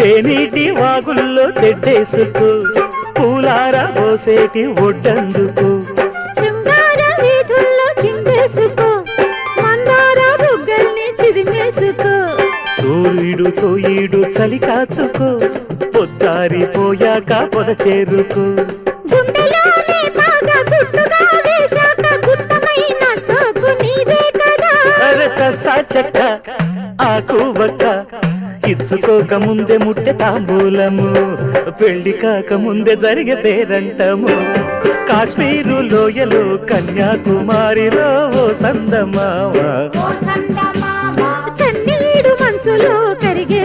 తేనీటి వాగుల్లో తెడ్డేసుకో పూలార పోసేటి ఒడ్డందుకు శృంగార వీధుల్లో చిందేసుకో మందార బుగ్గల్ని చిదిమేసుకో సూర్యుడుతో ఈడు చలి కాచుకో పొద్దారిపోయాక పొద చేరుకో గుండెలోనే బాగా గుట్టుగా వేశాక గుత్తమైన సోకు నీదే కదా సాచక్క ఆకు వక్క ఇచ్చుకోక ముందే ముట్టె తాంబూలము పెళ్లి కాక ముందే జరిగే పేరంటము కాశ్మీరు లోయలో కన్యాకుమారిలో ఓ సందమామ కన్నీడు మనసులో కరిగే